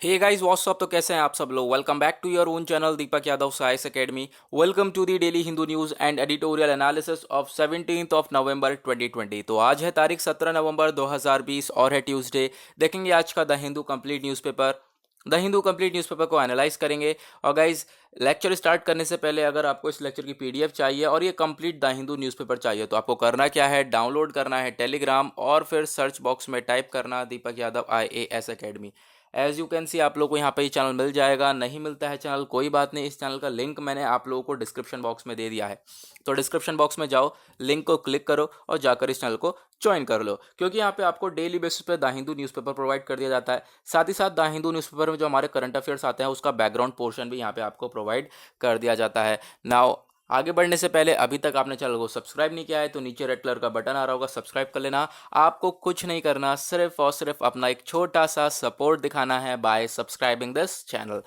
Hey guys what's up. तो कैसे हैं आप सब लोग। Welcome back to your own channel Deepak Yadav Science Academy. Welcome to the daily Hindu news and editorial analysis of 17th of November 2020। तो आज है तारीख 17 नवंबर 2020 और है ट्यूसडे। देखेंगे आज का the Hindu complete newspaper. The Hindu complete newspaper को एनालाइज करेंगे। और गाइज, लेक्चर स्टार्ट करने से पहले अगर आपको इस लेक्चर की पीडीएफ चाहिए और ये कंप्लीट द हिंदू न्यूज़पेपर चाहिए तो आपको करना क्या है, डाउनलोड करना है टेलीग्राम और फिर सर्च बॉक्स में टाइप करना Deepak Yadav IAS academy. As you can see आप लोग को यहाँ पे ये चैनल मिल जाएगा। नहीं मिलता है चैनल, कोई बात नहीं, इस चैनल का लिंक मैंने आप लोगों को डिस्क्रिप्शन बॉक्स में दे दिया है। तो डिस्क्रिप्शन बॉक्स में जाओ, लिंक को क्लिक करो और जाकर इस चैनल को ज्वाइन कर लो, क्योंकि यहाँ पे आपको डेली बेसिस पे द हिंदू न्यूज़पेपर प्रोवाइड कर दिया जाता है। साथ ही साथ द हिंदू न्यूज़पेपर में जो हमारे करंट अफेयर्स आते हैं उसका बैकग्राउंड पोर्शन भी यहाँ पे आपको प्रोवाइड कर दिया जाता है। नाउ आगे बढ़ने से पहले अभी तक आपने चैनल को सब्सक्राइब नहीं किया है तो नीचे रेड कलर का बटन आ रहा होगा, सब्सक्राइब कर लेना। आपको कुछ नहीं करना, सिर्फ और सिर्फ अपना एक छोटा सा सपोर्ट दिखाना है bye subscribing this channel.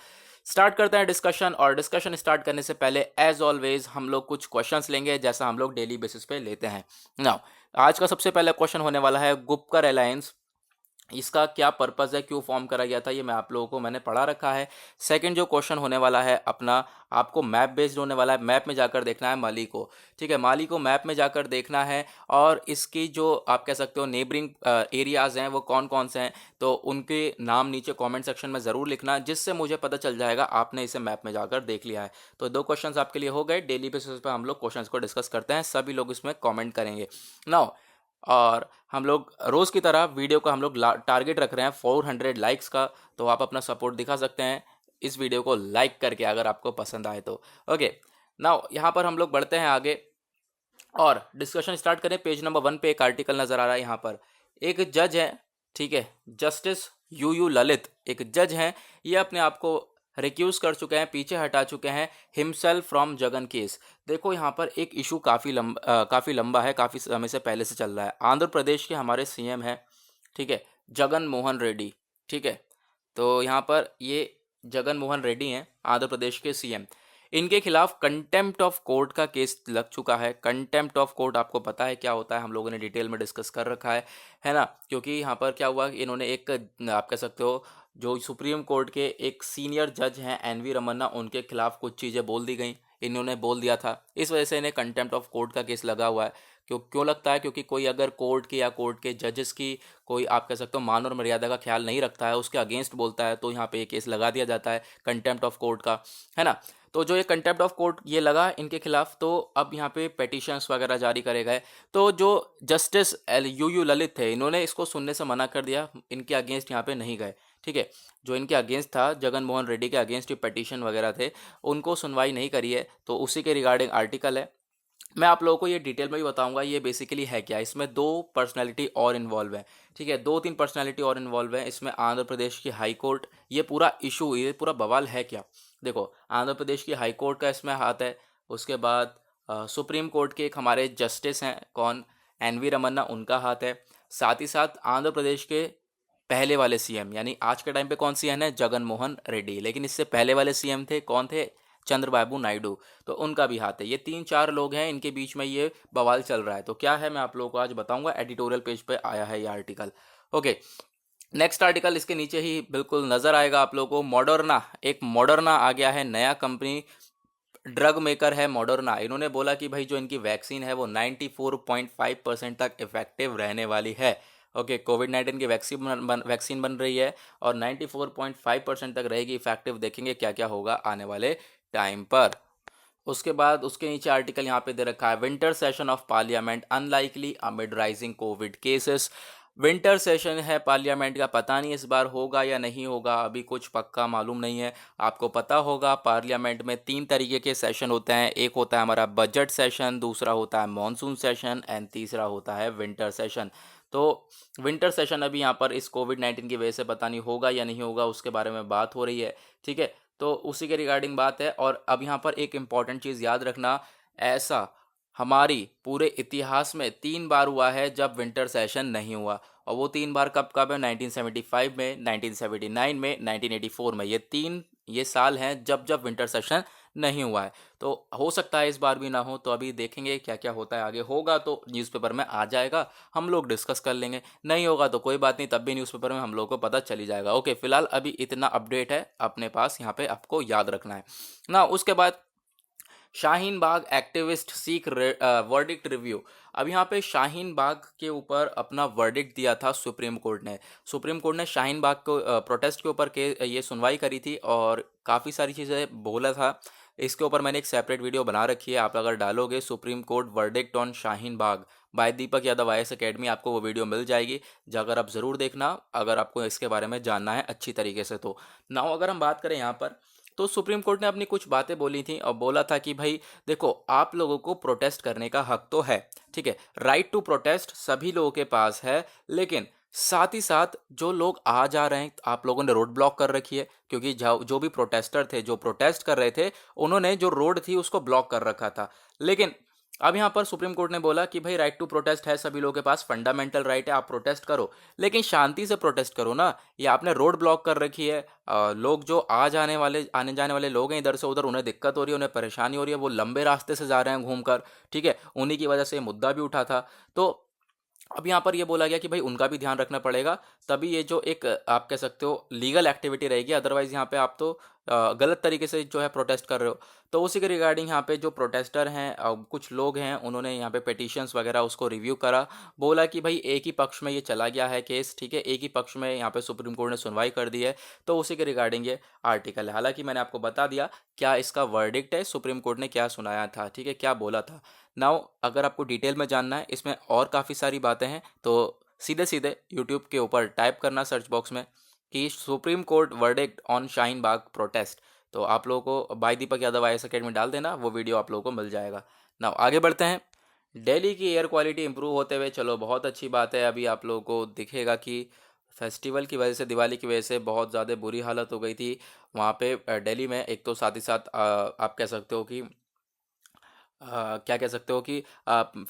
Start करते हैं डिस्कशन। और डिस्कशन स्टार्ट करने से पहले एज ऑलवेज हम लोग कुछ क्वेश्चंस लेंगे जैसा हम लोग डेली बेसिस पे लेते हैं। नाउ आज का सबसे पहला क्वेश्चन होने वाला है गुपकर अलायंस, इसका क्या पर्पज़ है, क्यों फॉर्म करा गया था, ये मैं आप लोगों को मैंने पढ़ा रखा है। सेकंड जो क्वेश्चन होने वाला है अपना, आपको मैप बेस्ड होने वाला है। मैप में जाकर देखना है माली को, ठीक है, माली को मैप में जाकर देखना है। और इसकी जो आप कह सकते हो नेबरिंग एरियाज़ हैं वो कौन कौन से हैं, तो उनके नाम नीचे कमेंट सेक्शन में ज़रूर लिखना, जिससे मुझे पता चल जाएगा आपने इसे मैप में जाकर देख लिया है। तो दो क्वेश्चंस आपके लिए हो गए। डेली बेसिस पर हम लोग क्वेश्चंस को डिस्कस करते हैं, सभी लोग इसमें कॉमेंट करेंगे नाउ। और हम लोग रोज़ की तरह वीडियो का हम लोग टारगेट रख रहे हैं 400 लाइक्स का, तो आप अपना सपोर्ट दिखा सकते हैं इस वीडियो को लाइक करके अगर आपको पसंद आए तो। ओके, नाउ यहाँ पर हम लोग बढ़ते हैं आगे और डिस्कशन स्टार्ट करें। पेज नंबर 1 पे एक आर्टिकल नज़र आ रहा है। यहाँ पर एक जज है, ठीक है, जस्टिस यू ललित एक जज हैं। ये अपने आप को रिक्यूज कर चुके हैं, पीछे हटा चुके हैं हिमसेल्फ फ्रॉम जगन केस। देखो यहाँ पर एक इशू काफ़ी लंबा है, काफ़ी समय से पहले से चल रहा है। आंध्र प्रदेश के हमारे सीएम हैं, ठीक है, जगन मोहन रेड्डी, ठीक है। तो यहाँ पर ये जगन मोहन रेड्डी हैं आंध्र प्रदेश के सीएम। इनके खिलाफ कंटेम्प्ट ऑफ कोर्ट का केस लग चुका है। कंटेम्प्ट ऑफ कोर्ट आपको पता है क्या होता है, हम लोगों ने डिटेल में डिस्कस कर रखा है ना। क्योंकि यहाँ पर क्या हुआ, इन्होंने एक, आप कह सकते हो, जो सुप्रीम कोर्ट के एक सीनियर जज हैं NV रमन्ना, उनके खिलाफ कुछ चीज़ें बोल दी गई, इन्होंने बोल दिया था, इस वजह से इन्हें कंटेम्प्ट ऑफ कोर्ट का केस लगा हुआ है। क्यों लगता है, क्योंकि कोई अगर कोर्ट की या कोर्ट के जजेस की कोई, आप कह सकते हो, मान और मर्यादा का ख्याल नहीं रखता है, उसके अगेंस्ट बोलता है, तो यहाँ पे ये केस लगा दिया जाता है कंटेम्प्ट ऑफ कोर्ट का, है ना। तो जो ये कंटेम्प्ट ऑफ कोर्ट ये लगा इनके खिलाफ, तो अब यहाँ पे पेटिशंस वगैरह जारी करे गए। तो जो जस्टिस यू ललित थे, इन्होंने इसको सुनने से मना कर दिया, इनके अगेंस्ट यहाँ पे नहीं गए, ठीक है। जो इनके अगेंस्ट था, जगन मोहन रेड्डी के अगेंस्ट ये पटिशन वगैरह थे, उनको सुनवाई नहीं करी है। तो उसी के रिगार्डिंग आर्टिकल है। मैं आप लोगों को ये डिटेल में भी बताऊंगा ये बेसिकली है क्या। इसमें दो पर्सनैलिटी और इन्वॉल्व है, ठीक है, दो तीन पर्सनैलिटी और इन्वॉल्व है इसमें। आंध्र प्रदेश की हाई कोर्ट, ये पूरा इशू, ये पूरा बवाल है क्या। देखो, आंध्र प्रदेश की हाई कोर्ट का इसमें हाथ है। उसके बाद सुप्रीम कोर्ट के एक हमारे जस्टिस हैं, कौन, NV रमन्ना, उनका हाथ है। साथ ही साथ आंध्र प्रदेश के पहले वाले सीएम, यानी आज के टाइम पे कौन सीएम है, जगन मोहन रेड्डी, लेकिन इससे पहले वाले सीएम थे, कौन थे, चंद्रबाबू नायडू, तो उनका भी हाथ है। ये 3-4 लोग हैं, इनके बीच में ये बवाल चल रहा है। तो क्या है मैं आप लोगों को आज बताऊंगा, एडिटोरियल पेज पे आया है ये आर्टिकल। ओके, नेक्स्ट आर्टिकल इसके नीचे ही बिल्कुल नजर आएगा आप लोगों को। मॉडर्ना, एक मॉडर्ना आ गया है, नया कंपनी, ड्रग मेकर है मॉडर्ना। इन्होंने बोला कि भाई जो इनकी वैक्सीन है वो 94.5% तक इफेक्टिव रहने वाली है। ओके, कोविड-19 की वैक्सीन बन रही है और 94.5% तक रहेगी इफेक्टिव। देखेंगे क्या क्या होगा आने वाले टाइम पर। उसके बाद उसके नीचे आर्टिकल यहाँ पे दे रखा है, winter session of parliament unlikely amid rising Covid cases. Winter session है पार्लियामेंट का, पता नहीं इस बार होगा या नहीं होगा, अभी कुछ पक्का मालूम नहीं है। आपको पता होगा पार्लियामेंट में 3 तरीके के सेशन होते हैं, एक होता है हमारा बजट सेशन, दूसरा होता है मॉनसून सेशन एंड तीसरा होता है विंटर सेशन। तो विंटर सेशन अभी यहाँ पर इस कोविड-19 की वजह से पता नहीं होगा या नहीं होगा, उसके बारे में बात हो रही है, ठीक है। तो उसी के रिगार्डिंग बात है। और अब यहाँ पर एक इम्पॉर्टेंट चीज़ याद रखना, ऐसा हमारी पूरे इतिहास में 3 बार हुआ है जब विंटर सेशन नहीं हुआ। और वो 3 बार कब कब है, 1975 में, 1979 में, 1984 में। ये साल हैं जब जब विंटर सेशन नहीं हुआ है। तो हो सकता है इस बार भी ना हो, तो अभी देखेंगे क्या क्या होता है आगे। होगा तो न्यूज़पेपर में आ जाएगा, हम लोग डिस्कस कर लेंगे। नहीं होगा तो कोई बात नहीं, तब भी न्यूज़पेपर में हम लोग को पता चली जाएगा। ओके, फिलहाल अभी इतना अपडेट है अपने पास, यहाँ पे आपको याद रखना है ना। उसके बाद Shaheen Bagh activist seek verdict review. अब यहाँ पे शाहीन बाग के ऊपर अपना वर्डिक्ट दिया था सुप्रीम कोर्ट ने। सुप्रीम कोर्ट ने शाहीन बाग को प्रोटेस्ट के ऊपर के ये सुनवाई करी थी और काफ़ी सारी चीज़ें बोला था। इसके ऊपर मैंने एक सेपरेट वीडियो बना रखी है, आप अगर डालोगे Supreme Court verdict on Shaheen Bagh by Deepak Yadav IAS Academy, आपको वो वीडियो मिल जाएगी। अगर आप ज़रूर देखना, अगर आपको इसके बारे में जानना है अच्छी तरीके से। तो नाउ अगर हम बात करें यहाँ पर, तो सुप्रीम कोर्ट ने अपनी कुछ बातें बोली थी और बोला था कि भाई देखो, आप लोगों को प्रोटेस्ट करने का हक तो है, ठीक है, राइट टू प्रोटेस्ट सभी लोगों के पास है, लेकिन साथ ही साथ जो लोग आ जा रहे हैं, आप लोगों ने रोड ब्लॉक कर रखी है, क्योंकि जो भी प्रोटेस्टर थे जो प्रोटेस्ट कर रहे थे, उन्होंने जो रोड थी उसको ब्लॉक कर रखा था। लेकिन अब यहाँ पर सुप्रीम कोर्ट ने बोला कि भाई राइट टू प्रोटेस्ट है सभी लोगों के पास, फंडामेंटल राइट है, आप प्रोटेस्ट करो, लेकिन शांति से प्रोटेस्ट करो ना। ये आपने रोड ब्लॉक कर रखी है, लोग जो आने जाने वाले लोग हैं इधर से उधर, उन्हें दिक्कत हो रही है, उन्हें परेशानी हो रही है, वो लंबे रास्ते से जा रहे हैं घूमकर, ठीक है, उन्हीं की वजह से ये मुद्दा भी उठा था। तो अब यहाँ पर ये बोला गया कि भाई उनका भी ध्यान रखना पड़ेगा, तभी ये जो एक आप कह सकते हो लीगल एक्टिविटी रहेगी, अदरवाइज यहाँ पे आप तो गलत तरीके से जो है प्रोटेस्ट कर रहे हो। तो उसी के रिगार्डिंग यहाँ पे जो प्रोटेस्टर हैं, कुछ लोग हैं, उन्होंने यहाँ पे पिटिशंस वगैरह उसको रिव्यू करा। बोला कि भाई एक ही पक्ष में ये चला गया है केस, ठीक है, एक ही पक्ष में यहाँ पे सुप्रीम कोर्ट ने सुनवाई कर दी है। तो उसी के रिगार्डिंग ये आर्टिकल है। हालांकि मैंने आपको बता दिया क्या इसका वर्डिक्ट है, सुप्रीम कोर्ट ने क्या सुनाया था, ठीक है, क्या बोला था। नाउ अगर आपको डिटेल में जानना है, इसमें और काफ़ी सारी बातें हैं, तो सीधे सीधे यूट्यूब के ऊपर टाइप करना सर्च बॉक्स में कि supreme Court verdict on Shaheen Bagh protest, तो आप लोगों को bye Deepak Yadav IAS academy डाल देना, वो वीडियो आप लोगों को मिल जाएगा। नाउ आगे बढ़ते हैं। दिल्ली की एयर क्वालिटी इंप्रूव होते हुए, चलो बहुत अच्छी बात है। अभी आप लोगों को दिखेगा कि फेस्टिवल की वजह से, दिवाली की वजह से बहुत ज़्यादा बुरी हालत हो गई थी वहाँ पे दिल्ली में। एक तो साथ ही साथ आप कह सकते हो कि क्या कह सकते हो कि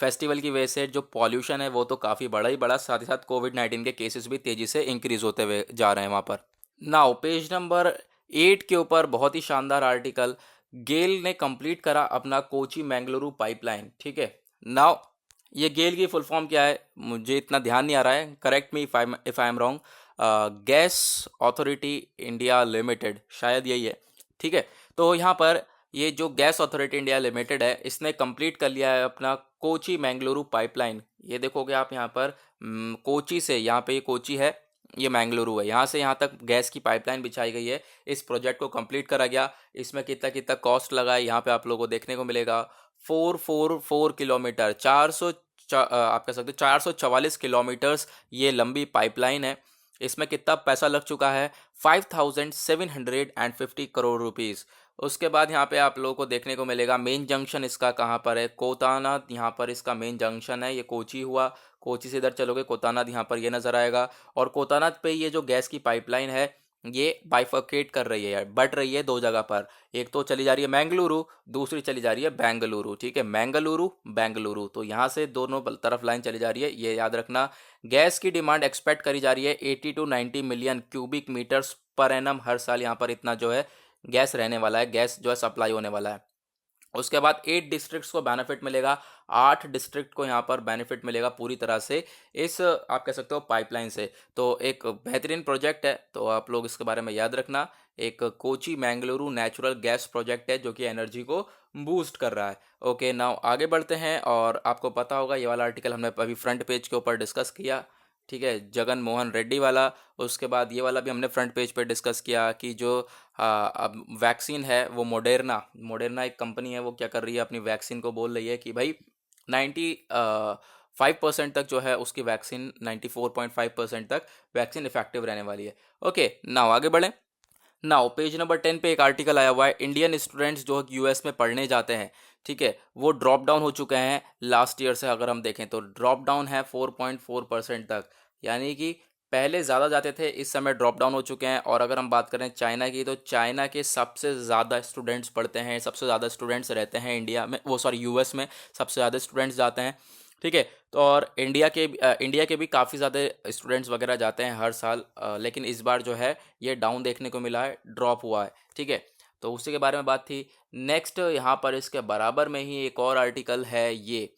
फेस्टिवल की वजह से जो पॉल्यूशन है वो तो काफ़ी बड़ा ही बड़ा, साथ ही साथ कोविड-19 के केसेस भी तेज़ी से इंक्रीज होते हुए जा रहे हैं वहाँ पर। नाउ पेज नंबर 8 के ऊपर बहुत ही शानदार आर्टिकल, गेल ने कंप्लीट करा अपना कोची मैंगलुरु पाइपलाइन, ठीक है। नाउ ये गेल की फुल फॉर्म क्या है मुझे इतना ध्यान नहीं आ रहा है, correct me if I am wrong. Gas authority India limited, शायद यही है, ठीक है। तो यहाँ पर ये जो गैस अथॉरिटी इंडिया लिमिटेड है, इसने कंप्लीट कर लिया है अपना कोची मैंगलुरु पाइपलाइन। ये देखोगे आप यहाँ पर कोची से, यहाँ पे ये कोची है, ये मैंगलुरु है, यहाँ से यहाँ तक गैस की पाइपलाइन बिछाई गई है। इस प्रोजेक्ट को कंप्लीट करा गया। इसमें कितना कितना कॉस्ट लगा है यहाँ पे आप लोगों को देखने को मिलेगा। 444 किलोमीटर, आप कह सकते हो 444 किलोमीटर्स ये लंबी पाइपलाइन है। इसमें कितना पैसा लग चुका है, 5750 करोड़ रुपीज़। उसके बाद यहाँ पे आप लोगों को देखने को मिलेगा मेन जंक्शन इसका कहाँ पर है, कोतानाद, यहाँ पर इसका मेन जंक्शन है। ये कोची हुआ, कोची से इधर चलोगे कोतानाद, यहाँ पर ये नज़र आएगा। और कोतानाद पे ये जो गैस की पाइपलाइन है ये बाइफर्केट कर रही है, बट रही है दो जगह पर। एक तो चली जा रही है मैंगलुरु, दूसरी चली जा रही है बेंगलुरु, ठीक है, मैंगलुरु बेंगलुरु, तो यहाँ से दोनों तरफ लाइन चली जा रही है, ये याद रखना। गैस की डिमांड एक्सपेक्ट करी जा रही है 80 to 90 million cubic metres per annum, हर साल यहाँ पर इतना जो है गैस रहने वाला है, गैस जो है सप्लाई होने वाला है। उसके बाद 8 डिस्ट्रिक्ट्स को बेनिफिट मिलेगा, 8 डिस्ट्रिक्ट को यहाँ पर बेनिफिट मिलेगा पूरी तरह से इस आप कह सकते हो पाइपलाइन से। तो एक बेहतरीन प्रोजेक्ट है, तो आप लोग इसके बारे में याद रखना। एक Kochi Mangaluru natural gas project है जो कि एनर्जी को बूस्ट कर रहा है। ओके, नाउ आगे बढ़ते हैं। और आपको पता होगा ये वाला आर्टिकल हमने अभी फ्रंट पेज के ऊपर डिस्कस किया, ठीक है, जगन मोहन रेड्डी वाला। उसके बाद ये वाला भी हमने फ्रंट पेज पे डिस्कस किया कि जो अब वैक्सीन है वो मोडेरना, मोडेरना एक कंपनी है, वो क्या कर रही है, अपनी वैक्सीन को बोल रही है कि भाई 95% तक जो है उसकी वैक्सीन, 94.5% तक वैक्सीन इफेक्टिव रहने वाली है। ओके, नाउ आगे बढ़ें। नाउ पेज नंबर 10 पे एक आर्टिकल आया हुआ है, इंडियन स्टूडेंट्स जो US में पढ़ने जाते हैं, ठीक है, वो ड्रॉप डाउन हो चुके हैं लास्ट ईयर से। अगर हम देखें तो ड्रॉप डाउन है 4.4% तक, यानी कि पहले ज़्यादा जाते थे, इस समय ड्रॉप डाउन हो चुके हैं। और अगर हम बात करें चाइना की, तो चाइना के सबसे ज़्यादा स्टूडेंट्स पढ़ते हैं, सबसे ज़्यादा स्टूडेंट्स रहते हैं इंडिया में, वो सॉरी US में सबसे ज़्यादा स्टूडेंट्स जाते हैं, ठीक है। तो और इंडिया के भी काफ़ी ज़्यादा स्टूडेंट्स वगैरह जाते हैं हर साल, लेकिन इस बार जो है ये डाउन देखने को मिला है, ड्रॉप हुआ है, ठीक है। तो उसी के बारे में बात थी। नेक्स्ट यहाँ पर इसके बराबर में ही एक और आर्टिकल है, ये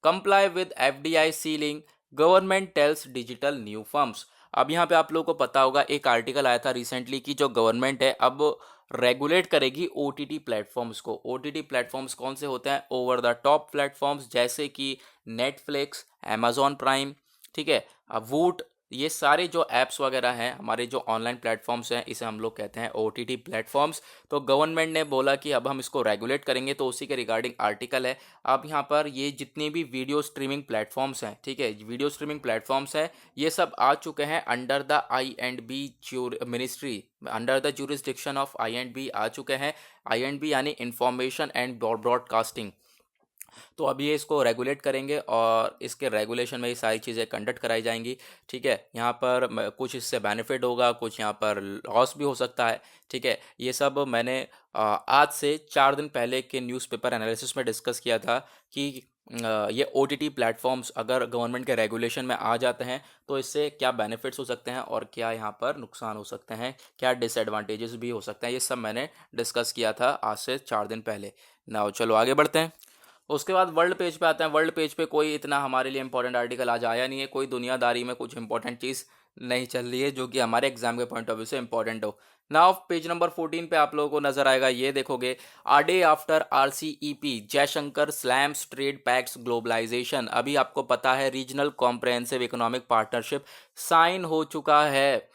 comply with FDI ceiling, government tells digital new firms. अब यहाँ पे आप लोगों को पता होगा, एक आर्टिकल आया था रिसेंटली कि जो गवर्नमेंट है अब रेगुलेट करेगी ओटीटी प्लेटफॉर्म्स को। ओटीटी प्लेटफॉर्म्स कौन से होते हैं? ओवर द टॉप प्लेटफॉर्म्स जैसे कि नेटफ्लिक्स, amazon प्राइम, ठीक है, वूट, ये सारे जो ऐप्स वगैरह हैं, हमारे जो ऑनलाइन प्लेटफॉर्म्स हैं, इसे हम लोग कहते हैं ओटीटी प्लेटफॉर्म्स। तो गवर्नमेंट ने बोला कि अब हम इसको रेगुलेट करेंगे, तो उसी के रिगार्डिंग आर्टिकल है। अब यहाँ पर ये जितने भी वीडियो स्ट्रीमिंग प्लेटफॉर्म्स हैं, ठीक है, वीडियो स्ट्रीमिंग प्लेटफॉर्म्स हैं, ये सब आ चुके हैं under the I and B ministry, under the jurisdiction of I and B आ चुके हैं। आई.एंड.बी यानी इंफॉर्मेशन एंड ब्रॉडकास्टिंग। तो अभी ये इसको रेगुलेट करेंगे और इसके रेगुलेशन में ये सारी चीज़ें कंडक्ट कराई जाएंगी, ठीक है। यहाँ पर कुछ इससे बेनिफिट होगा, कुछ यहाँ पर लॉस भी हो सकता है, ठीक है। ये सब मैंने आज से 4 दिन पहले के न्यूज़पेपर एनालिसिस में डिस्कस किया था कि ये ओटीटी प्लेटफॉर्म्स अगर गवर्नमेंट के रेगुलेशन में आ जाते हैं तो इससे क्या बेनिफिट्स हो सकते हैं और क्या यहाँ पर नुकसान हो सकते हैं, क्या डिसएडवांटेजेस भी हो सकते हैं, ये सब मैंने डिस्कस किया था आज से 4 दिन पहले। ना चलो आगे बढ़ते हैं। उसके बाद वर्ल्ड पेज पे आते हैं। वर्ल्ड पेज पे कोई इतना हमारे लिए इंपॉर्टेंट आर्टिकल आज आया नहीं है, कोई दुनियादारी में कुछ इंपॉर्टेंट चीज़ नहीं चल रही है जो कि हमारे एग्जाम के पॉइंट ऑफ व्यू से इंपॉर्टेंट हो। नाउ पेज नंबर 14 पे आप लोगों को नजर आएगा, ये देखोगे, a day after RCEP Jaishankar slams trade pacts globalisation. अभी आपको पता है regional comprehensive economic partnership sign हो चुका है,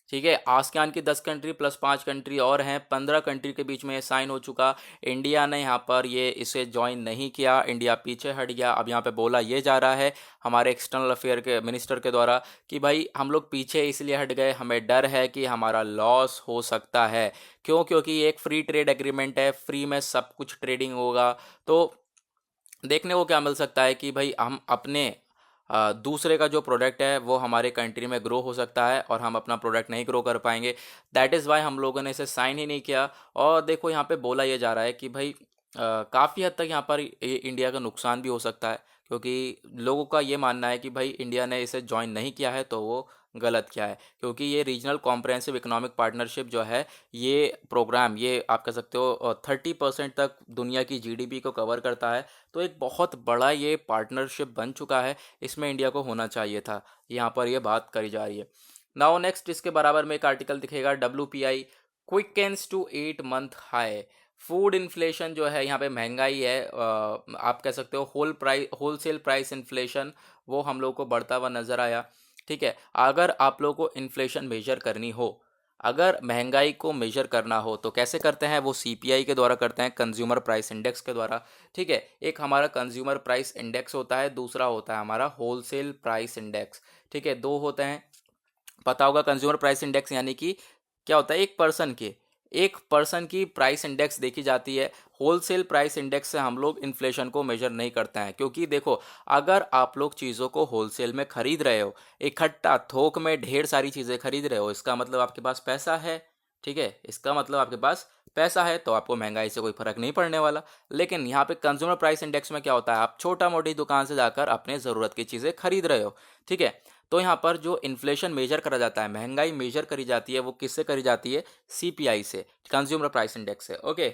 ठीक है। आसियान की 10 कंट्री प्लस 5 कंट्री और हैं, 15 कंट्री के बीच में ये साइन हो चुका। इंडिया ने यहाँ पर ये इसे ज्वाइन नहीं किया, इंडिया पीछे हट गया। अब यहाँ पे बोला ये जा रहा है हमारे एक्सटर्नल अफेयर के मिनिस्टर के द्वारा कि भाई हम लोग पीछे इसलिए हट गए, हमें डर है कि हमारा लॉस हो सकता है। क्यों? क्योंकि ये एक फ्री ट्रेड एग्रीमेंट है, फ्री में सब कुछ ट्रेडिंग होगा। तो देखने को क्या मिल सकता है कि भाई हम अपने दूसरे का जो प्रोडक्ट है वो हमारे कंट्री में ग्रो हो सकता है और हम अपना प्रोडक्ट नहीं ग्रो कर पाएंगे। दैट इज़ वाई हम लोगों ने इसे साइन ही नहीं किया। और देखो यहाँ पे बोला ये जा रहा है कि भाई काफ़ी हद तक यहाँ पर ये इंडिया का नुकसान भी हो सकता है, क्योंकि लोगों का ये मानना है कि भाई इंडिया ने इसे ज्वाइन नहीं किया है तो वो गलत क्या है, क्योंकि ये रीजनल कॉम्प्रहेंसिव इकोनॉमिक पार्टनरशिप जो है, ये प्रोग्राम, ये आप कह सकते हो 30% तक दुनिया की जीडीपी को कवर करता है। तो एक बहुत बड़ा ये पार्टनरशिप बन चुका है, इसमें इंडिया को होना चाहिए था। यहाँ पर ये बात करी जा रही है। नाउ नेक्स्ट इसके बराबर में एक आर्टिकल दिखेगा, WPI quickens to 8 month high. Food inflation जो है, यहाँ पे महंगाई है, आप कह सकते हो होलसेल प्राइस इन्फ्लेशन, वो हम लोग को बढ़ता हुआ नज़र आया, ठीक है। अगर आप लोगों को इन्फ्लेशन मेजर करनी हो, अगर महंगाई को मेजर करना हो तो कैसे करते हैं? वो सीपीआई के द्वारा करते हैं, कंज्यूमर प्राइस इंडेक्स के द्वारा, ठीक है। एक हमारा कंज्यूमर प्राइस इंडेक्स होता है, दूसरा होता है हमारा होलसेल प्राइस इंडेक्स, ठीक है, दो होते हैं। पता होगा कंज्यूमर प्राइस इंडेक्स यानी कि क्या होता है, एक पर्सन की प्राइस इंडेक्स देखी जाती है। होलसेल प्राइस इंडेक्स से हम लोग इन्फ्लेशन को मेजर नहीं करते हैं, क्योंकि देखो, अगर आप लोग चीज़ों को होलसेल में खरीद रहे हो, इकट्ठा थोक में ढेर सारी चीज़ें खरीद रहे हो, इसका मतलब आपके पास पैसा है, ठीक है, इसका मतलब आपके पास पैसा है, तो आपको महंगाई से कोई फर्क नहीं पड़ने वाला। लेकिन यहाँ पे कंज्यूमर प्राइस इंडेक्स में क्या होता है, आप छोटा मोटी दुकान से जाकर अपने ज़रूरत की चीज़ें खरीद रहे हो, ठीक है। तो यहाँ पर जो इन्फ्लेशन मेजर करा जाता है, महंगाई मेजर करी जाती है, वो किससे करी जाती है? सीपीआई से, कंज्यूमर प्राइस इंडेक्स से। ओके,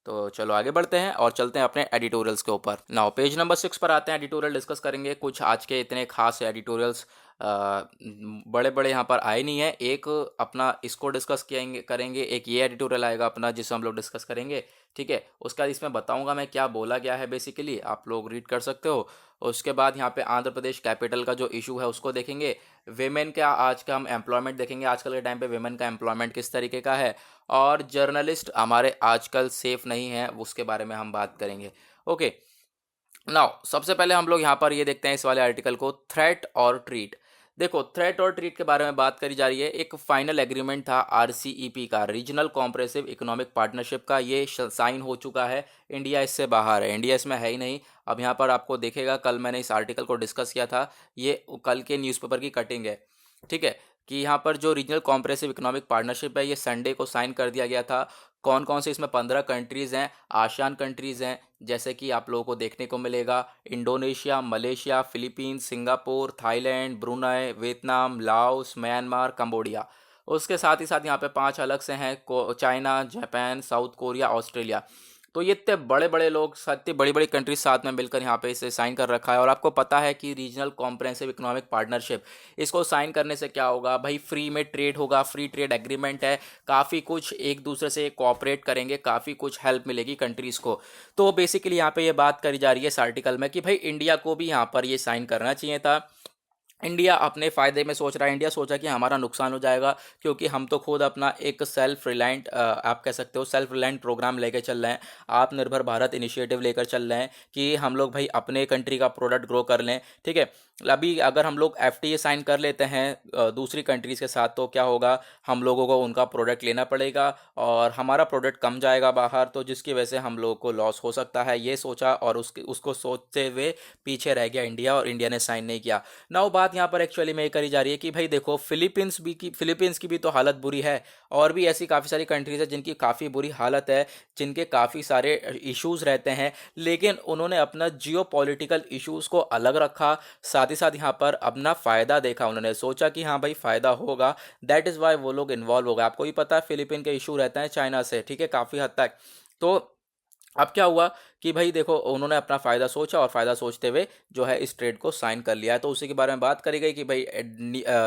तो चलो आगे बढ़ते हैं और चलते हैं अपने एडिटोरियल्स के ऊपर। नाउ पेज नंबर 6 पर आते हैं, एडिटोरियल डिस्कस करेंगे। कुछ आज के इतने खास एडिटोरियल्स बड़े बड़े यहाँ पर आए नहीं है। एक अपना इसको डिस्कस करेंगे, एक ये एडिटोरियल आएगा अपना जिसे हम लोग डिस्कस करेंगे, ठीक है। उसका इसमें बताऊंगा मैं क्या बोला गया है, बेसिकली आप लोग रीड कर सकते हो। उसके बाद यहाँ पे आंध्र प्रदेश कैपिटल का जो इशू है उसको देखेंगे। वेमेन का आज का हम एम्प्लॉयमेंट देखेंगे, आजकल के टाइम पे वेमेन का एम्प्लॉयमेंट किस तरीके का है, और जर्नलिस्ट हमारे आजकल सेफ नहीं है, उसके बारे में हम बात करेंगे। ओके, नाउ सबसे पहले हम लोग यहाँ पर ये देखते हैं इस वाले आर्टिकल को, थ्रेट और ट्रीट। देखो, थ्रेट और ट्रीट के बारे में बात करी जा रही है। एक फाइनल एग्रीमेंट था आरसीईपी का, रीजनल कॉम्प्रेसिव इकोनॉमिक पार्टनरशिप का, ये साइन हो चुका है। इंडिया इससे बाहर है, इंडिया इसमें है ही नहीं। अब यहाँ पर आपको देखेगा, कल मैंने इस आर्टिकल को डिस्कस किया था, ये कल के न्यूज़पेपर की कटिंग है, ठीक है, कि यहाँ पर जो रीजनल कॉम्प्रेसिव इकोनॉमिक पार्टनरशिप है, ये संडे को साइन कर दिया गया था। कौन कौन से? इसमें 15 कंट्रीज़ हैं, आसियान कंट्रीज़ हैं, जैसे कि आप लोगों को देखने को मिलेगा Indonesia, Malaysia, Philippines, Singapore, Thailand, Brunei, Vietnam, Laos, Myanmar, Cambodia. उसके साथ ही साथ यहाँ पे 5 अलग से हैं, China, Japan, south Korea, Australia. तो ये इतने बड़े बड़े लोग, इतनी बड़ी बड़ी कंट्रीज साथ में मिलकर यहाँ पे इसे साइन कर रखा है। और आपको पता है कि रीजनल कॉम्प्रहेंसिव इकोनॉमिक पार्टनरशिप, इसको साइन करने से क्या होगा भाई, फ्री में ट्रेड होगा, फ्री ट्रेड एग्रीमेंट है, काफ़ी कुछ एक दूसरे से कोऑपरेट करेंगे, काफ़ी कुछ हेल्प मिलेगी कंट्रीज़ को। तो बेसिकली यहाँ पे ये बात करी जा रही है इस आर्टिकल में कि भाई इंडिया को भी यहाँ पर ये साइन करना चाहिए था। इंडिया अपने फ़ायदे में सोच रहा है, इंडिया सोचा कि हमारा नुकसान हो जाएगा, क्योंकि हम तो खुद अपना एक सेल्फ रिलायंट, आप कह सकते हो सेल्फ रिलायंट प्रोग्राम लेकर चल रहे हैं, आत्मनिर्भर भारत इनिशिएटिव लेकर चल रहे हैं कि हम लोग भाई अपने कंट्री का प्रोडक्ट ग्रो कर लें। ठीक है, अभी अगर हम लोग एफटीए साइन कर लेते हैं दूसरी कंट्रीज़ के साथ, तो क्या होगा, हम लोगों को उनका प्रोडक्ट लेना पड़ेगा और हमारा प्रोडक्ट कम जाएगा बाहर, तो जिसकी वजह से हम लोगों को लॉस हो सकता है। ये सोचा और उसको सोचते हुए पीछे रह गया इंडिया, और इंडिया ने साइन नहीं किया। नाउ बात यहाँ पर एक्चुअली में ये करी जा रही है कि भाई देखो, फिलीपींस की भी तो हालत बुरी है, और भी ऐसी काफ़ी सारी कंट्रीज है जिनकी काफ़ी बुरी हालत है, जिनके काफ़ी सारे इश्यूज रहते हैं, लेकिन उन्होंने अपना जियो पॉलिटिकल इशूज़ को अलग रखा, साथ ही साथ यहाँ पर अपना फ़ायदा देखा, उन्होंने सोचा कि हाँ भाई फ़ायदा होगा, दैट इज़ वाई वो लोग इन्वॉल्व हो गए। आपको भी पता है फिलीपीन के इशू रहते हैं चाइना से, ठीक है, काफ़ी हद तक। तो अब क्या हुआ कि भाई देखो, उन्होंने अपना फ़ायदा सोचा और फ़ायदा सोचते हुए जो है इस ट्रेड को साइन कर लिया है। तो उसी के बारे में बात करी गई कि भाई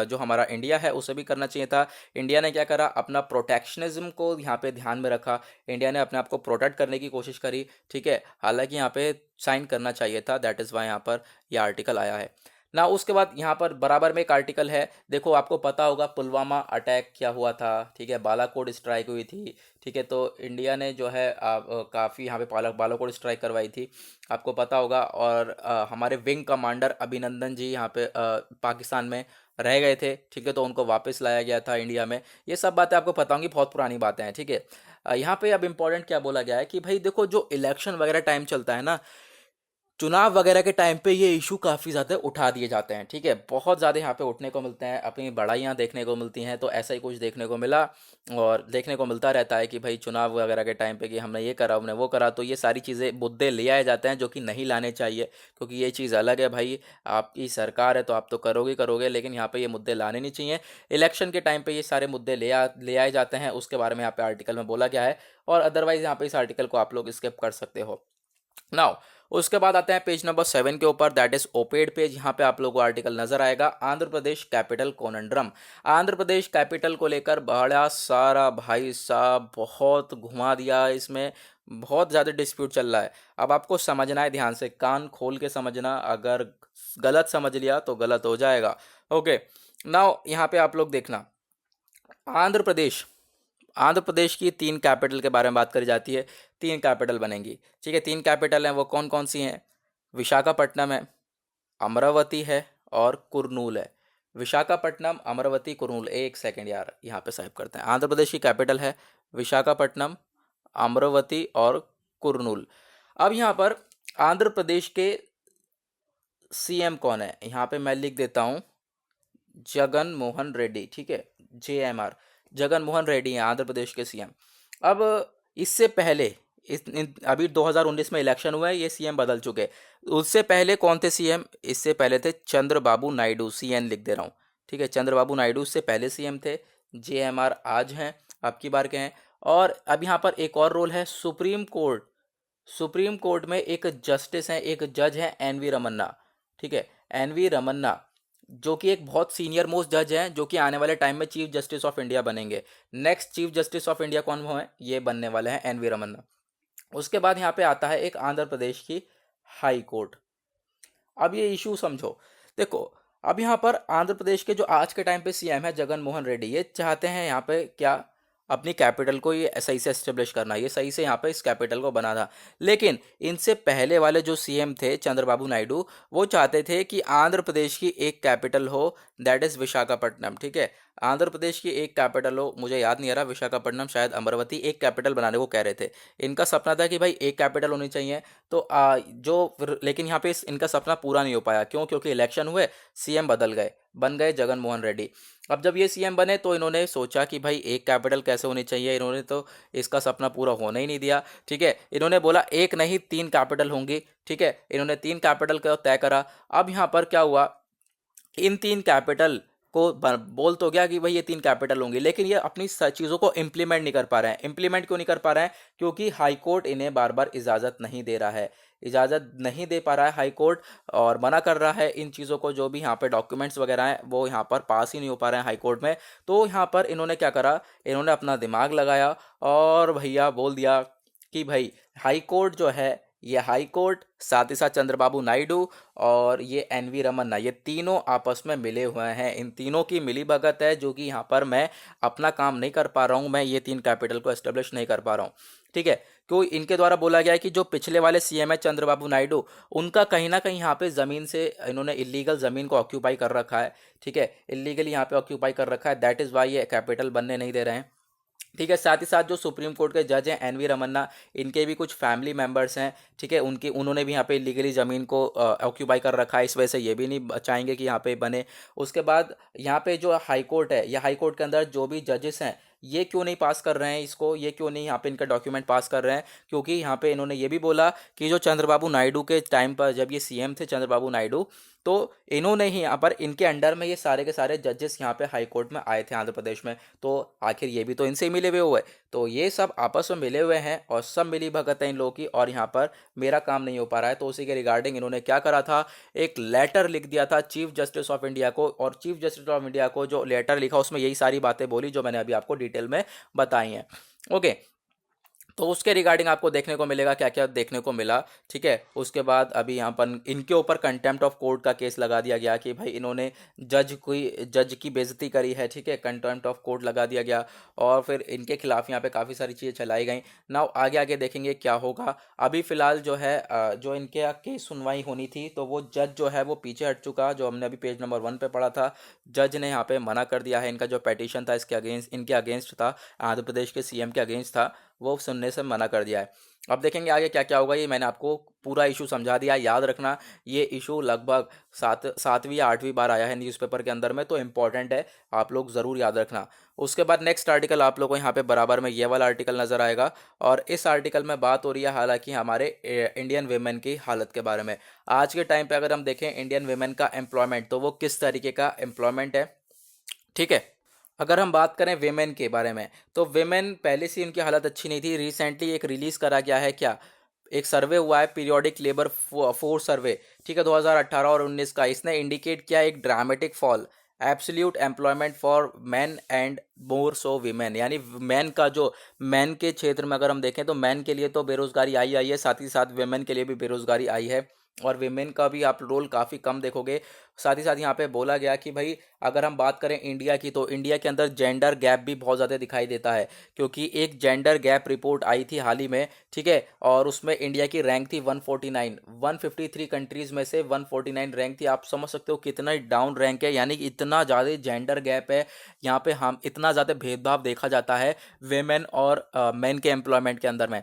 जो हमारा इंडिया है उसे भी करना चाहिए था। इंडिया ने क्या करा, अपना प्रोटेक्शनिज्म को यहाँ पे ध्यान में रखा, इंडिया ने अपने आप को प्रोटेक्ट करने की कोशिश करी। ठीक है, हालांकि यहाँ पे साइन करना चाहिए था, दैट इज़ वाई यहाँ पर यह आर्टिकल आया है ना। उसके बाद यहाँ पर बराबर में एक आर्टिकल है, देखो आपको पता होगा पुलवामा अटैक क्या हुआ था, ठीक है, बालाकोट स्ट्राइक हुई थी। ठीक है, तो इंडिया ने जो है काफ़ी यहाँ पे बालाकोट स्ट्राइक करवाई थी, आपको पता होगा। और हमारे विंग कमांडर अभिनंदन जी यहाँ पे पाकिस्तान में रह गए थे, ठीक है, तो उनको वापस लाया गया था इंडिया में। ये सब बातें आपको पता होंगी, बहुत पुरानी बातें हैं। ठीक है, यहाँ पे अब इम्पोर्टेंट क्या बोला गया है कि भाई देखो, जो इलेक्शन वगैरह टाइम चलता है ना, चुनाव वगैरह के टाइम पे ये इशू काफ़ी ज़्यादा उठा दिए जाते हैं। ठीक है, बहुत ज़्यादा यहाँ पे उठने को मिलते हैं, अपनी बड़ाइयाँ देखने को मिलती हैं। तो ऐसा ही कुछ देखने को मिला और देखने को मिलता रहता है कि भाई चुनाव वगैरह के टाइम पे कि हमने ये करा, हमने वो करा। तो ये सारी चीज़ें, मुद्दे ले आए जाते हैं जो कि नहीं लाने चाहिए, क्योंकि ये चीज़ अलग है भाई, आपकी सरकार है तो आप तो करोगे करोगे, लेकिन यहाँ पे ये मुद्दे लाने नहीं चाहिए। इलेक्शन के टाइम पे ये सारे मुद्दे ले आए जाते हैं, उसके बारे में यहाँ पे आर्टिकल में बोला गया है। और अदरवाइज़ यहाँ पे इस आर्टिकल को आप लोग स्किप कर सकते हो। नाउ उसके बाद आते हैं पेज नंबर 7 के ऊपर, दैट इज ओपेड पेज। यहाँ पे आप लोगों को आर्टिकल नजर आएगा, आंध्र प्रदेश कैपिटल कोनंड्रम। आंध्र प्रदेश कैपिटल को लेकर बड़ा सारा भाई साहब बहुत घुमा दिया, इसमें बहुत ज़्यादा डिस्प्यूट चल रहा है। अब आपको समझना है, ध्यान से कान खोल के समझना, अगर गलत समझ लिया तो गलत हो जाएगा। ओके, नाउ यहाँ पे आप लोग देखना, आंध्र प्रदेश, आंध्र प्रदेश की 3 कैपिटल के बारे में बात करी जाती है। 3 कैपिटल बनेंगी, ठीक है। 3 कैपिटल हैं, वो कौन कौन सी हैं? विशाखापट्टनम है, अमरावती है और कुरनूल है। विशाखापट्टनम, अमरावती, कुरनूल। एक सेकंड यार, यहाँ पे साइप करते हैं। आंध्र प्रदेश की कैपिटल है विशाखापट्टनम, अमरावती और कुरनूल। अब यहाँ पर आंध्र प्रदेश के सीएम कौन है, यहाँ पे मैं लिख देता हूँ, जगन मोहन रेड्डी। ठीक है, JMR, जगन मोहन रेड्डी हैं आंध्र प्रदेश के सीएम। अब इससे पहले अभी 2019 में इलेक्शन हुआ है, ये सीएम बदल चुके। उससे पहले कौन थे सीएम? इससे पहले थे चंद्रबाबू नायडू, CN लिख दे रहा हूँ। ठीक है, चंद्रबाबू नायडू इससे पहले सीएम थे। JMR आज हैं, अब की बार के हैं। और अब यहाँ पर एक और रोल है, सुप्रीम कोर्ट। सुप्रीम कोर्ट में एक जस्टिस हैं, एक जज हैं, NV रमन्ना। ठीक है, NV रमन्ना, जो कि एक बहुत सीनियर मोस्ट जज हैं, जो कि आने वाले टाइम में चीफ जस्टिस ऑफ इंडिया बनेंगे। Next chief justice of India कौन है? ये बनने वाले हैं NV रमन्ना। उसके बाद यहाँ पे आता है एक आंध्र प्रदेश की हाई कोर्ट। अब ये इशू समझो, देखो अब यहाँ पर आंध्र प्रदेश के जो आज के टाइम पे सीएम है जगन मोहन रेड्डी, ये चाहते हैं यहाँ पे क्या, अपनी कैपिटल को ये सही से एस्टेब्लिश करना, ये सही से यहाँ पे इस कैपिटल को बनाना। लेकिन इनसे पहले वाले जो सीएम थे चंद्रबाबू नायडू, वो चाहते थे कि आंध्र प्रदेश की एक कैपिटल हो, दैट इज़ विशाखापट्टनम। ठीक है, आंध्र प्रदेश की एक कैपिटल हो, मुझे याद नहीं आ रहा, विशाखापट्टनम शायद अमरावती, एक कैपिटल बनाने को कह रहे थे। इनका सपना था कि भाई एक कैपिटल होनी चाहिए। तो लेकिन यहाँ पे इनका सपना पूरा नहीं हो पाया। क्यों? क्योंकि इलेक्शन हुए, सीएम बदल गए, बन गए जगन मोहन रेड्डी। अब जब ये सीएम बने तो इन्होंने सोचा कि भाई एक कैपिटल कैसे होनी चाहिए, इन्होंने तो इसका सपना पूरा होने ही नहीं दिया। ठीक है, इन्होंने बोला एक नहीं 3 कैपिटल होंगी। ठीक है, इन्होंने 3 कैपिटल का तय करा। अब यहाँ पर क्या हुआ, इन 3 कैपिटल बोल तो गया कि भाई ये 3 कैपिटल होंगी, लेकिन ये अपनी चीज़ों को इम्प्लीमेंट नहीं कर पा रहे हैं। इम्प्लीमेंट क्यों नहीं कर पा रहे हैं? क्योंकि हाई कोर्ट इन्हें बार बार इजाज़त नहीं दे रहा है, इजाज़त नहीं दे पा रहा है हाई कोर्ट, और मना कर रहा है इन चीज़ों को। जो भी यहाँ पे डॉक्यूमेंट्स वगैरह हैं वो यहाँ पर पास ही नहीं हो पा रहे हैं हाई कोर्ट में। तो यहाँ पर इन्होंने क्या करा, इन्होंने अपना दिमाग लगाया और भैया बोल दिया कि भाई हाई कोर्ट जो है, ये हाई कोर्ट, साथ ही साथ चंद्रबाबू नायडू और ये एनवी रमन्ना, ये तीनों आपस में मिले हुए हैं। इन तीनों की मिली भगत है, जो कि यहाँ पर मैं अपना काम नहीं कर पा रहा हूँ, मैं ये 3 कैपिटल को एस्टेब्लिश नहीं कर पा रहा हूँ। ठीक है, क्यों इनके द्वारा बोला गया है कि जो पिछले वाले सीएम है चंद्रबाबू नायडू, उनका कहीं ना कहीं यहाँ पे ज़मीन से इन्होंने इलीगल ज़मीन को ऑक्यूपाई कर रखा है। ठीक है, इलीगली यहाँ पे ऑक्यूपाई कर रखा है, दैट इज़ वाई ये कैपिटल बनने नहीं दे रहे हैं। ठीक है, साथ ही साथ जो सुप्रीम कोर्ट के जज हैं एनवी रमन्ना, इनके भी कुछ फैमिली मेंबर्स हैं। ठीक है, उन्होंने भी यहाँ पे इलीगली ज़मीन को ऑक्यूपाई कर रखा है, इस वजह से ये भी नहीं चाहेंगे कि यहाँ पे बने। उसके बाद यहाँ पे जो हाई कोर्ट है, या हाई कोर्ट के अंदर जो भी जजेस हैं, ये क्यों नहीं पास कर रहे हैं इसको, ये क्यों नहीं यहाँ पे इनका डॉक्यूमेंट पास कर रहे हैं? क्योंकि यहाँ पे इन्होंने ये भी बोला कि जो चंद्रबाबू नायडू के टाइम पर, जब ये सीएम थे चंद्रबाबू नायडू, तो इन्होंने ही यहाँ पर, इनके अंडर में ये सारे के सारे जजेस यहाँ पे हाई कोर्ट में आए थे आंध्र प्रदेश में, तो आखिर ये भी तो इनसे ही मिले हुए हुए। तो ये सब आपस में मिले हुए हैं और सब मिली भगत है इन लोगों की, और यहाँ पर मेरा काम नहीं हो पा रहा है। तो उसी के रिगार्डिंग इन्होंने क्या करा था, एक लेटर लिख दिया था चीफ जस्टिस ऑफ इंडिया को, और चीफ जस्टिस ऑफ इंडिया को जो लेटर लिखा उसमें यही सारी बातें बोली जो मैंने अभी आपको डिटेल में बताई हैं। ओके, तो उसके रिगार्डिंग आपको देखने को मिलेगा क्या क्या देखने को मिला। ठीक है, उसके बाद अभी यहाँ पर इनके ऊपर कंटेम्प्ट ऑफ कोर्ट का केस लगा दिया गया कि भाई इन्होंने जज की बेइज्जती करी है। ठीक है, कंटेम्प्ट ऑफ कोर्ट लगा दिया गया, और फिर इनके खिलाफ यहाँ पे काफ़ी सारी चीज़ें चलाई गई। नाउ आगे आगे देखेंगे क्या होगा। अभी फिलहाल जो है जो इनके केस सुनवाई होनी थी, तो वो जज जो है वो पीछे हट चुका, जो हमने अभी पेज नंबर 1 पे पढ़ा था। जज ने यहाँ पे मना कर दिया है, इनका जो पेटिशन था इसके अगेंस्ट, इनके अगेंस्ट था, आंध्र प्रदेश के सीएम के अगेंस्ट था, वो सुनने से मना कर दिया है। अब देखेंगे आगे क्या क्या होगा। ये मैंने आपको पूरा इशू समझा दिया, याद रखना ये इशू लगभग 7वीं या 8वीं बार आया है न्यूज़पेपर के अंदर में, तो इम्पॉर्टेंट है, आप लोग ज़रूर याद रखना। उसके बाद नेक्स्ट आर्टिकल आप लोगों को यहाँ पे बराबर में ये वाला आर्टिकल नज़र आएगा, और इस आर्टिकल में बात हो रही है हालांकि हमारे इंडियन वेमेन की हालत के बारे में। आज के टाइम पे अगर हम देखें इंडियन वेमेन का एम्प्लॉयमेंट, तो वो किस तरीके का एम्प्लॉयमेंट है। ठीक है, अगर हम बात करें वेमेन के बारे में, तो वेमेन पहले से उनकी हालत अच्छी नहीं थी। रिसेंटली एक रिलीज़ करा गया है, क्या एक सर्वे हुआ है, पीरियोडिक लेबर फोर्स सर्वे। ठीक है, 2018 और 19 का, इसने इंडिकेट किया एक dramatic fall absolute employment for man and more so women, यानी मैन का जो, मैन के क्षेत्र में अगर हम देखें तो मैन के लिए तो बेरोजगारी आई है, साथ ही साथ वेमेन के लिए भी बेरोजगारी आई है, और वेमेन का भी आप रोल काफ़ी कम देखोगे। साथ ही साथ यहाँ पे बोला गया कि भाई अगर हम बात करें इंडिया की, तो इंडिया के अंदर जेंडर गैप भी बहुत ज़्यादा दिखाई देता है, क्योंकि एक जेंडर गैप रिपोर्ट आई थी हाल ही में। ठीक है, और उसमें इंडिया की रैंक थी 149, 153 कंट्रीज़ में से 149 रैंक थी। आप समझ सकते हो कितना डाउन रैंक है, यानी कि इतना ज़्यादा जेंडर गैप है यहाँ पे, हम इतना ज़्यादा भेदभाव देखा जाता है वेमेन और मैन के एम्प्लॉयमेंट के अंदर में।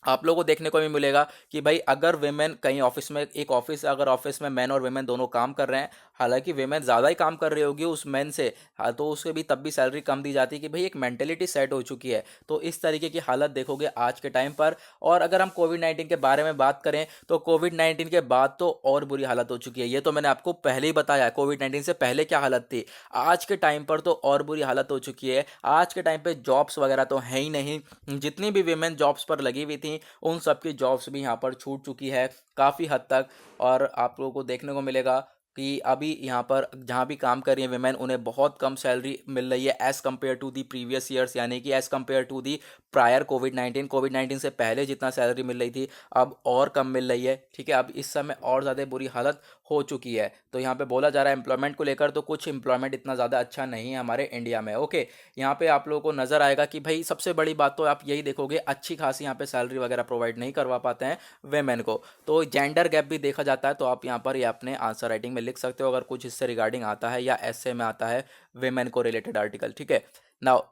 आप लोगों को देखने को भी मिलेगा कि भाई अगर वेमेन कहीं ऑफिस में, एक ऑफिस, अगर ऑफिस में मैन और वेमेन दोनों काम कर रहे हैं, हालांकि वेमेन ज़्यादा ही काम कर रही होगी उस मैन से, हाँ, तो उसे भी तब भी सैलरी कम दी जाती है कि भाई एक मेंटेलिटी सेट हो चुकी है। तो इस तरीके की हालत देखोगे आज के टाइम पर। और अगर हम कोविड-19 के बारे में बात करें, तो कोविड-19 के बाद तो और बुरी हालत हो चुकी है, ये तो मैंने आपको पहले ही बताया। कोविड-19 से पहले क्या हालत थी, आज के टाइम पर तो और बुरी हालत हो चुकी है। आज के टाइम पे जॉब्स वगैरह तो है ही नहीं, जितनी भी वेमेन जॉब्स पर लगी हुई थी उन सब की जॉब्स भी यहाँ पर छूट चुकी है काफ़ी हद तक। और आप लोगों को देखने को मिलेगा कि अभी यहाँ पर जहाँ भी काम कर रही है वेमेन, उन्हें बहुत कम सैलरी मिल रही है as compared to the previous years, यानी कि as compared to the prior कोविड-19 से पहले जितना सैलरी मिल रही थी अब और कम मिल रही है। ठीक है, अब इस समय और ज़्यादा बुरी हालत हो चुकी है। तो यहाँ पे बोला जा रहा है एम्प्लॉयमेंट को लेकर, तो कुछ एम्प्लॉयमेंट इतना ज़्यादा अच्छा नहीं है हमारे इंडिया में। ओके, यहाँ पे आप लोगों को नज़र आएगा कि भाई सबसे बड़ी बात तो आप यही देखोगे, अच्छी खासी यहाँ पे सैलरी वगैरह प्रोवाइड नहीं करवा पाते हैं वेमेन को। तो जेंडर गैप भी देखा जाता है, तो आप यहाँ पर ये अपने आंसर राइटिंग में लिख सकते हो अगर कुछ इससे रिगार्डिंग आता है या ऐसे में आता है वेमेन को रिलेटेड आर्टिकल। ठीक है, नाउ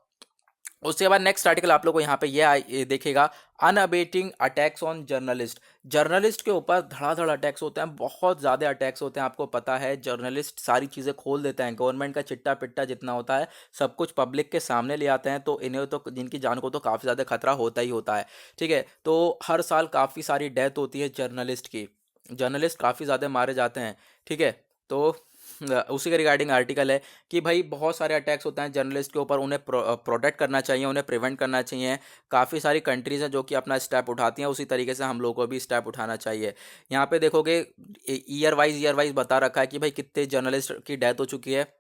उसके बाद नेक्स्ट आर्टिकल आप लोग को यहाँ पे ये देखेगा, अनअबेटिंग अटैक्स ऑन जर्नलिस्ट। जर्नलिस्ट के ऊपर धड़ाधड़ अटैक्स होते हैं, बहुत ज़्यादा अटैक्स होते हैं। आपको पता है जर्नलिस्ट सारी चीज़ें खोल देते हैं, गवर्नमेंट का चिट्टा पिट्टा जितना होता है सब कुछ पब्लिक के सामने ले आते हैं, तो इन्हें तो, जिनकी जान को तो काफ़ी ज़्यादा खतरा होता ही होता है। ठीक है, तो हर साल काफ़ी सारी डेथ होती है जर्नलिस्ट की, जर्नलिस्ट काफ़ी ज़्यादा मारे जाते हैं। ठीक है, तो उसी के रिगार्डिंग आर्टिकल है कि भाई बहुत सारे अटैक्स होते हैं जर्नलिस्ट के ऊपर, उन्हें प्रोटेक्ट करना चाहिए, उन्हें प्रिवेंट करना चाहिए। काफ़ी सारी कंट्रीज़ हैं जो कि अपना स्टेप उठाती हैं, उसी तरीके से हम लोग को भी स्टेप उठाना चाहिए। यहाँ पे देखोगे ईयर वाइज बता रखा है कि भाई कितने जर्नलिस्ट की डेथ हो चुकी है।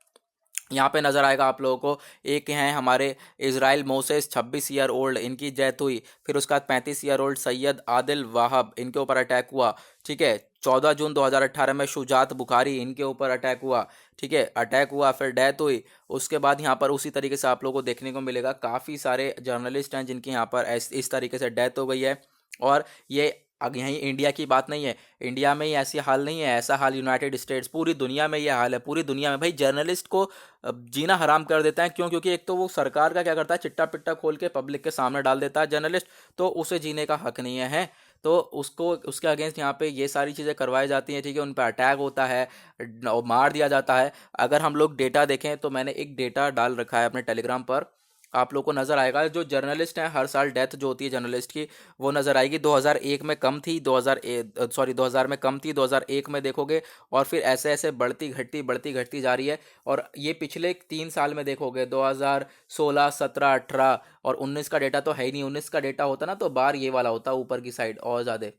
यहाँ पे नज़र आएगा आप लोगों को, एक हैं हमारे इज़राइल मोसेस 26 ईयर ओल्ड, इनकी डेथ हुई। फिर उसके बाद 35 ईयर ओल्ड सैयद आदिल वाहब, इनके ऊपर अटैक हुआ। ठीक है, 14 जून 2018 में शुजात बुखारी, इनके ऊपर अटैक हुआ। ठीक है, अटैक हुआ फिर डेथ हुई। उसके बाद यहाँ पर उसी तरीके से आप लोगों को देखने को मिलेगा काफ़ी सारे जर्नलिस्ट हैं जिनकी यहाँ पर इस तरीके से डेथ हो गई है। और ये यहीं इंडिया की बात नहीं है, इंडिया में ही ऐसी हाल नहीं है, ऐसा हाल यूनाइटेड स्टेट्स, पूरी दुनिया में ये हाल है। पूरी दुनिया में भाई जर्नलिस्ट को जीना हराम कर देता है। क्यों? क्योंकि एक तो वो सरकार का क्या करता है, चिट्टा पिट्टा खोल के पब्लिक के सामने डाल देता है जर्नलिस्ट, तो उसे जीने का हक नहीं है। तो उसको उसके अगेंस्ट यहाँ पे ये सारी चीज़ें करवाई जाती हैं। ठीक है, उन पर अटैक होता है और मार दिया जाता है। अगर हम लोग डेटा देखें तो मैंने एक डेटा डाल रखा है अपने टेलीग्राम पर, आप लोग को नज़र आएगा। जो जर्नलिस्ट हैं हर साल डेथ जो होती है जर्नलिस्ट की, वो नज़र आएगी। 2001 में कम थी, 2000 में कम थी, 2001 में देखोगे, और फिर ऐसे ऐसे बढ़ती घटती जा रही है। और ये पिछले 3 साल में देखोगे, 2016, 17, 18 और 19 का डेटा तो है ही नहीं। 19 का डेटा होता ना तो बार ये वाला होता ऊपर की साइड और ज़्यादा।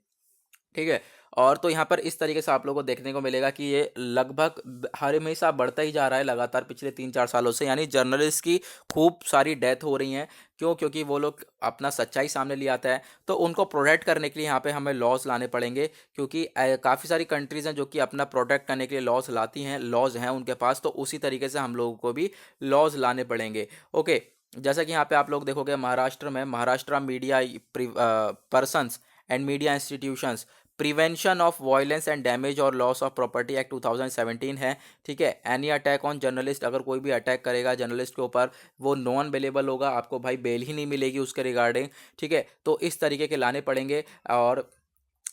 ठीक है, और तो यहाँ पर इस तरीके से आप लोगों को देखने को मिलेगा कि ये लगभग हर हमेशा बढ़ता ही जा रहा है लगातार पिछले 3-4 सालों से। यानी जर्नलिस्ट की खूब सारी डेथ हो रही हैं। क्यों? क्योंकि वो लोग अपना सच्चाई सामने ले आता है, तो उनको प्रोटेक्ट करने के लिए यहाँ पे हमें लॉज लाने पड़ेंगे। क्योंकि काफ़ी सारी कंट्रीज़ हैं जो कि अपना प्रोटेक्ट करने के लिए लॉज लाती हैं, लॉज हैं उनके पास, तो उसी तरीके से हम लोगों को भी लॉज लाने पड़ेंगे। ओके, जैसा कि यहाँ पे आप लोग देखोगे महाराष्ट्र में, Maharashtra media persons and media institutions prevention of violence and damage और लॉस ऑफ प्रॉपर्टी एक्ट 2017 है। ठीक है, एनी अटैक ऑन जर्नलिस्ट, अगर कोई भी अटैक करेगा जर्नलिस्ट के ऊपर, वो नॉन बेलेबल होगा, आपको भाई बेल ही नहीं मिलेगी उसके रिगार्डिंग। ठीक है, तो इस तरीके के लाने पड़ेंगे। और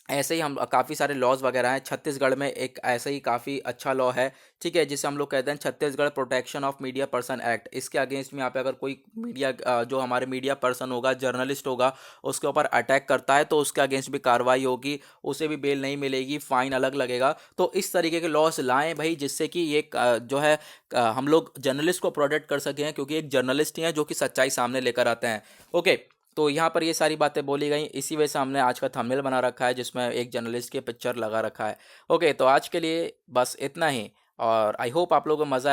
ऐसे ही हम काफ़ी सारे लॉज वगैरह हैं। छत्तीसगढ़ में एक ऐसा ही काफ़ी अच्छा लॉ है। ठीक है, जिसे हम लोग कहते हैं Chhattisgarh protection of media person act. इसके अगेंस्ट में यहाँ पे अगर कोई मीडिया जो हमारे मीडिया पर्सन होगा, जर्नलिस्ट होगा, उसके ऊपर अटैक करता है तो उसके अगेंस्ट भी कार्रवाई होगी, उसे भी बेल नहीं मिलेगी, फाइन अलग लगेगा। तो इस तरीके के लॉस लाएं भाई, जिससे कि ये जो है हम लोग जर्नलिस्ट को प्रोटेक्ट कर सकें, क्योंकि एक जर्नलिस्ट ही हैं जो कि सच्चाई सामने लेकर आते हैं। ओके, तो यहाँ पर ये सारी बातें बोली गई, इसी वजह से हमने आज का थंबनेल बना रखा है जिसमें एक जर्नलिस्ट की पिक्चर लगा रखा है। ओके, तो आज के लिए बस इतना ही, और आई होप आप लोगों को मज़ा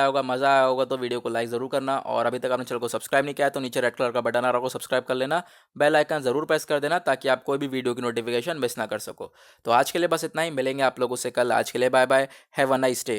आया होगा तो वीडियो को लाइक ज़रूर करना। और अभी तक आपने चैनल को सब्सक्राइब नहीं किया है तो नीचे रेड कलर का बटन आ रहा होगा, सब्सक्राइब कर लेना, बेल आइकन ज़रूर प्रेस कर देना ताकि आप कोई भी वीडियो की नोटिफिकेशन मिस ना कर सको। तो आज के लिए बस इतना ही, मिलेंगे आप लोगों से कल। आज के लिए bye bye, have a nice day.